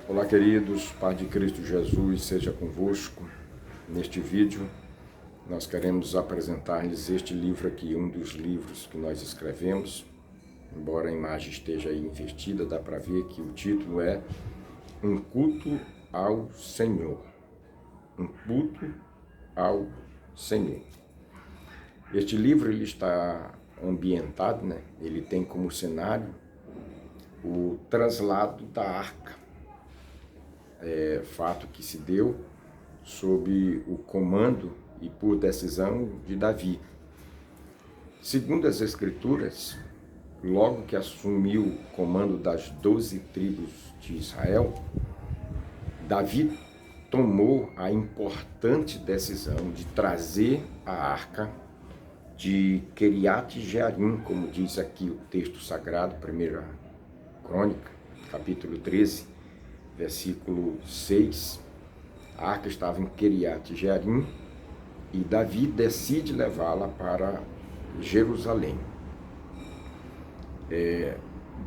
Olá, queridos, paz de Cristo Jesus seja convosco. Neste vídeo, nós queremos apresentar-lhes este livro aqui, um dos livros que nós escrevemos. Embora a imagem esteja aí invertida, dá para ver que o título é Um Culto ao Senhor. Um Culto ao Senhor. Este livro ele está ambientado, ele tem como cenário o traslado da arca. Fato que se deu sob o comando e por decisão de Davi. Segundo as Escrituras, logo que assumiu o comando das 12 tribos de Israel, Davi tomou a importante decisão de trazer a arca de Quiriat Jearim, como diz aqui o texto sagrado, 1 Crônica, capítulo 13, versículo 6, a arca estava em Quiriat Jearim e Davi decide levá-la para Jerusalém.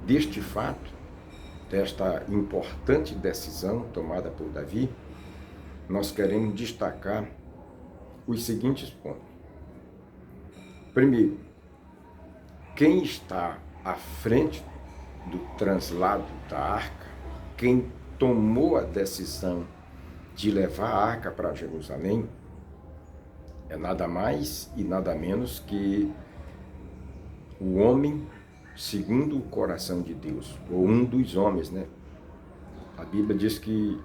Deste fato, desta importante decisão tomada por Davi, nós queremos destacar os seguintes pontos. Primeiro, quem está à frente do translado da arca, quem tomou a decisão de levar a arca para Jerusalém, é nada mais e nada menos que o homem segundo o coração de Deus, ou um dos homens, A Bíblia diz que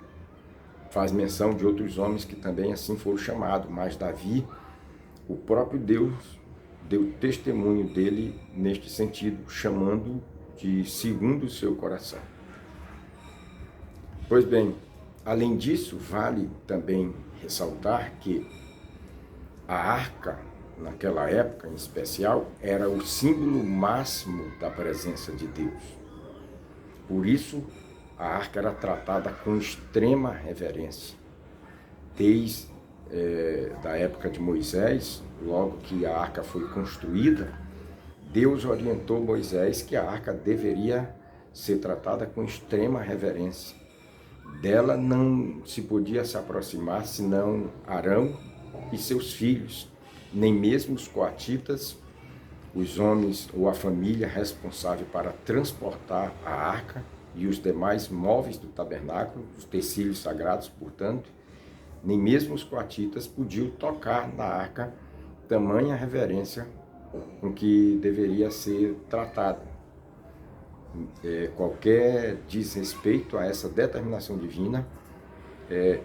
faz menção de outros homens que também assim foram chamados, mas Davi, o próprio Deus, deu testemunho dele neste sentido, chamando de segundo o seu coração. Pois bem, além disso, vale também ressaltar que a arca, naquela época em especial, era o símbolo máximo da presença de Deus. Por isso, a arca era tratada com extrema reverência. Desde da época de Moisés, logo que a arca foi construída, Deus orientou Moisés que a arca deveria ser tratada com extrema reverência. Dela não se podia se aproximar senão Arão e seus filhos, nem mesmo os coatitas, os homens ou a família responsável para transportar a arca e os demais móveis do tabernáculo, os utensílios sagrados, portanto, nem mesmo os coatitas podiam tocar na arca, tamanha reverência com que deveria ser tratada. Qualquer desrespeito a essa determinação divina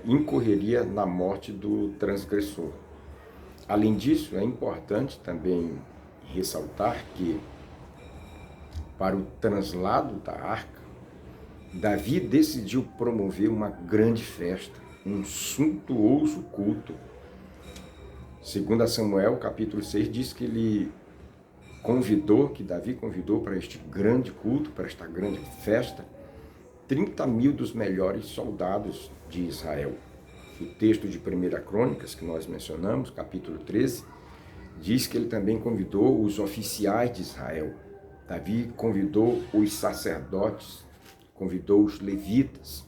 incorreria na morte do transgressor. Além disso, é importante também ressaltar que, para o translado da arca, Davi decidiu promover uma grande festa, um suntuoso culto. Segundo Samuel, capítulo 6, diz que Davi convidou para este grande culto, para esta grande festa, 30 mil dos melhores soldados de Israel. O texto de 1 Crônicas, que nós mencionamos, capítulo 13, diz que ele também convidou os oficiais de Israel. Davi convidou os sacerdotes, convidou os levitas.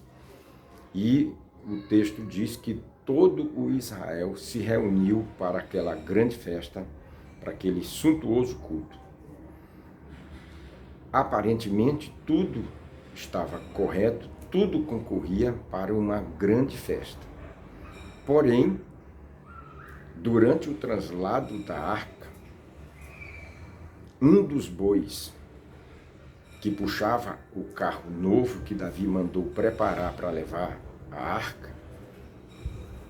E o texto diz que todo o Israel se reuniu para aquela grande festa, para aquele suntuoso culto. Aparentemente, tudo estava correto, tudo concorria para uma grande festa. Porém, durante o translado da arca, um dos bois que puxava o carro novo que Davi mandou preparar para levar a arca,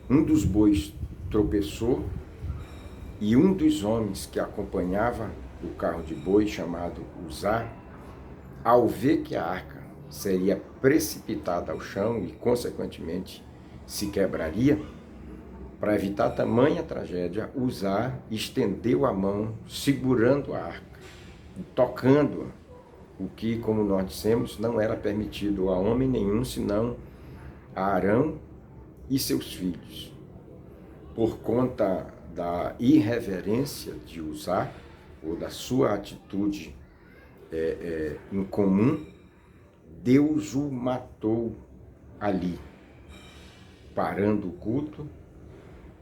um dos bois tropeçou e um dos homens que acompanhava o carro de boi, chamado Uzá, ao ver que a arca seria precipitada ao chão e, consequentemente, se quebraria, para evitar tamanha tragédia, Uzá estendeu a mão, segurando a arca, tocando-a, o que, como nós dissemos, não era permitido a homem nenhum, senão a Arão e seus filhos. Por conta da irreverência de Uzá, ou da sua atitude incomum, Deus o matou ali, parando o culto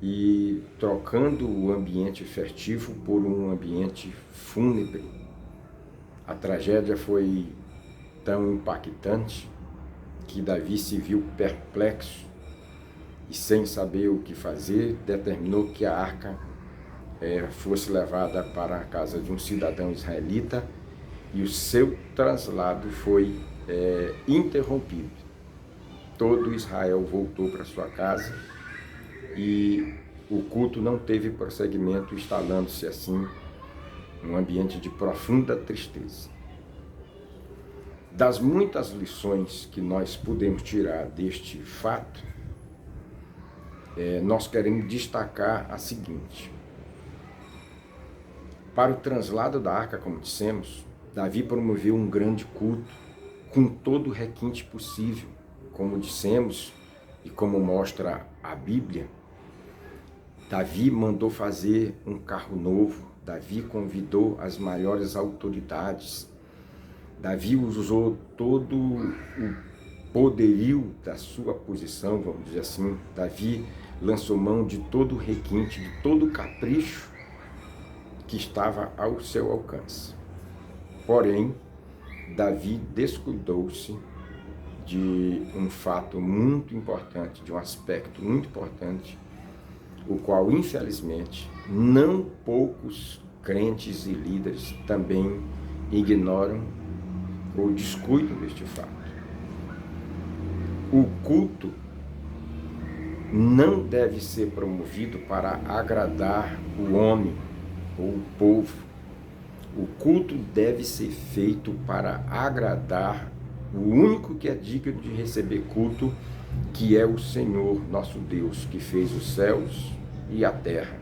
e trocando o ambiente festivo por um ambiente fúnebre. A tragédia foi tão impactante que Davi se viu perplexo e, sem saber o que fazer, determinou que a arca fosse levada para a casa de um cidadão israelita e o seu traslado foi interrompido. Todo Israel voltou para sua casa e o culto não teve prosseguimento, instalando-se assim um ambiente de profunda tristeza. Das muitas lições que nós podemos tirar deste fato, nós queremos destacar a seguinte. Para o translado da arca, como dissemos, Davi promoveu um grande culto com todo o requinte possível. Como dissemos e como mostra a Bíblia, Davi mandou fazer um carro novo, Davi convidou as maiores autoridades, Davi usou todo o poderio da sua posição, vamos dizer assim. Davi lançou mão de todo o requinte, de todo o capricho que estava ao seu alcance. Porém, Davi descuidou-se de um fato muito importante, de um aspecto muito importante, o qual, infelizmente, não poucos crentes e líderes também ignoram ou descuidam deste fato. O culto não deve ser promovido para agradar o homem ou o povo. O culto deve ser feito para agradar o único que é digno de receber culto, que é o Senhor nosso Deus, que fez os céus e a terra,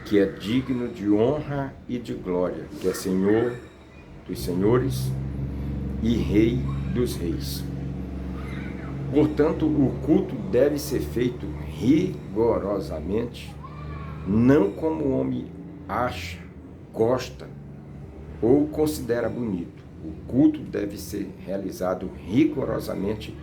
que é digno de honra e de glória, que é Senhor dos senhores e Rei dos reis. Portanto, o culto deve ser feito rigorosamente, não como o homem acha, gosta ou considera bonito. O culto deve ser realizado rigorosamente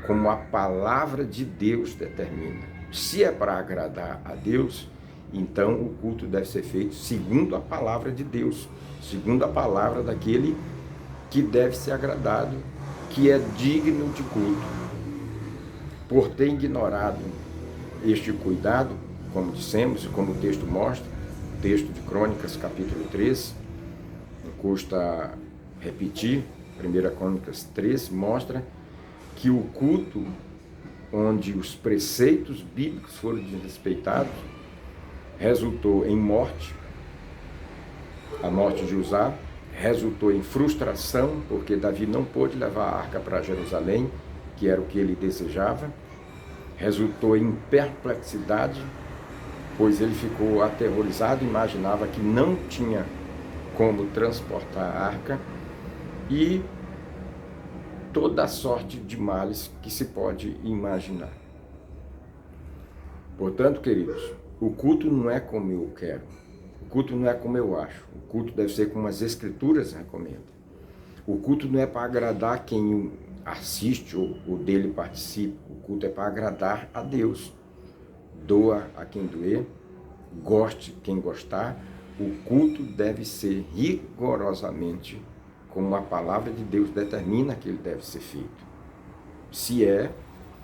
como a palavra de Deus determina. Se é para agradar a Deus, então o culto deve ser feito segundo a palavra de Deus, segundo a palavra daquele que deve ser agradado, que é digno de culto. Por ter ignorado este cuidado, como dissemos e como o texto mostra, o texto de Crônicas, capítulo 3, não custa repetir, 1 Crônicas 3, mostra que o culto onde os preceitos bíblicos foram desrespeitados resultou em morte, a morte de Uzá, resultou em frustração, porque Davi não pôde levar a arca para Jerusalém, que era o que ele desejava, resultou em perplexidade, pois ele ficou aterrorizado, imaginava que não tinha como transportar a arca, e toda a sorte de males que se pode imaginar. Portanto, queridos, o culto não é como eu quero, o culto não é como eu acho, o culto deve ser como as Escrituras recomendam. O culto não é para agradar quem assiste ou dele participa, o culto é para agradar a Deus. Doa a quem doer, goste quem gostar, o culto deve ser rigorosamente como a palavra de Deus determina que ele deve ser feito, se é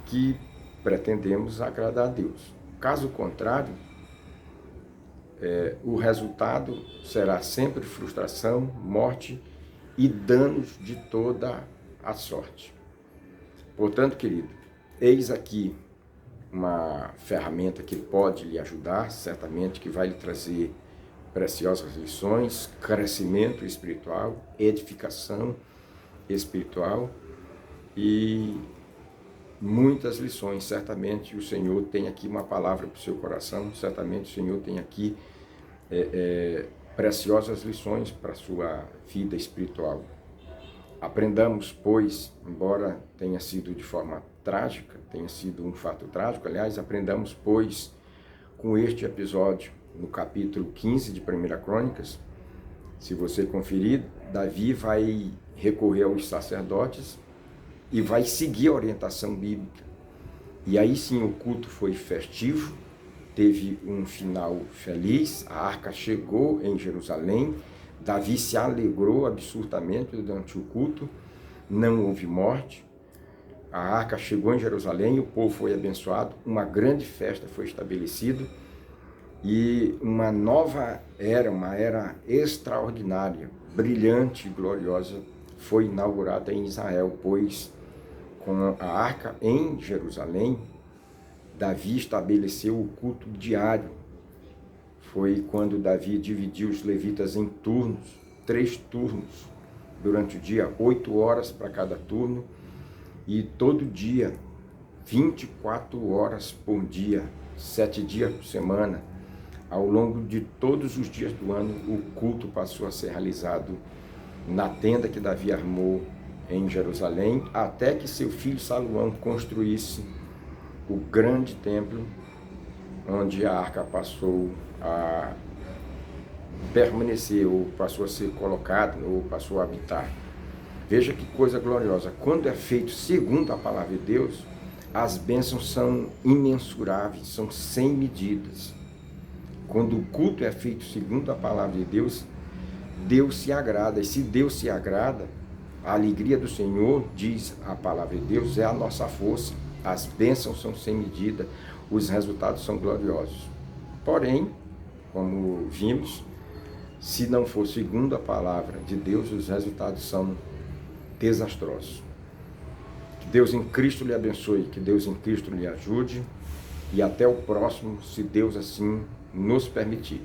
que pretendemos agradar a Deus. Caso contrário, o resultado será sempre frustração, morte e danos de toda a sorte. Portanto, querido, eis aqui uma ferramenta que pode lhe ajudar, certamente que vai lhe trazer preciosas lições, crescimento espiritual, edificação espiritual e muitas lições. Certamente o Senhor tem aqui uma palavra para o seu coração, certamente o Senhor tem aqui preciosas lições para a sua vida espiritual. Aprendamos, pois, embora tenha sido de forma trágica, tenha sido um fato trágico, aliás, aprendamos, pois, com este episódio, no capítulo 15 de 1 Crônicas, se você conferir, Davi vai recorrer aos sacerdotes e vai seguir a orientação bíblica. E aí sim o culto foi festivo, teve um final feliz, a arca chegou em Jerusalém, Davi se alegrou absurdamente durante o culto, não houve morte, a arca chegou em Jerusalém, o povo foi abençoado, uma grande festa foi estabelecida e uma nova era, uma era extraordinária, brilhante e gloriosa foi inaugurada em Israel, pois com a arca em Jerusalém, Davi estabeleceu o culto diário. Foi quando Davi dividiu os levitas em turnos, 3 turnos, durante o dia, 8 horas para cada turno, e todo dia, 24 horas por dia, 7 dias por semana, ao longo de todos os dias do ano, o culto passou a ser realizado na tenda que Davi armou em Jerusalém, até que seu filho Salomão construísse o grande templo, onde a arca passou a permanecer, ou passou a ser colocada, ou passou a habitar. Veja que coisa gloriosa. Quando é feito segundo a palavra de Deus, as bênçãos são imensuráveis, são sem medidas. Quando o culto é feito segundo a palavra de Deus, Deus se agrada. E se Deus se agrada, a alegria do Senhor, diz a palavra de Deus, é a nossa força. As bênçãos são sem medida, os resultados são gloriosos. Porém, como vimos, se não for segundo a palavra de Deus, os resultados são desastrosos. Que Deus em Cristo lhe abençoe, que Deus em Cristo lhe ajude, e até o próximo, se Deus assim nos permitir.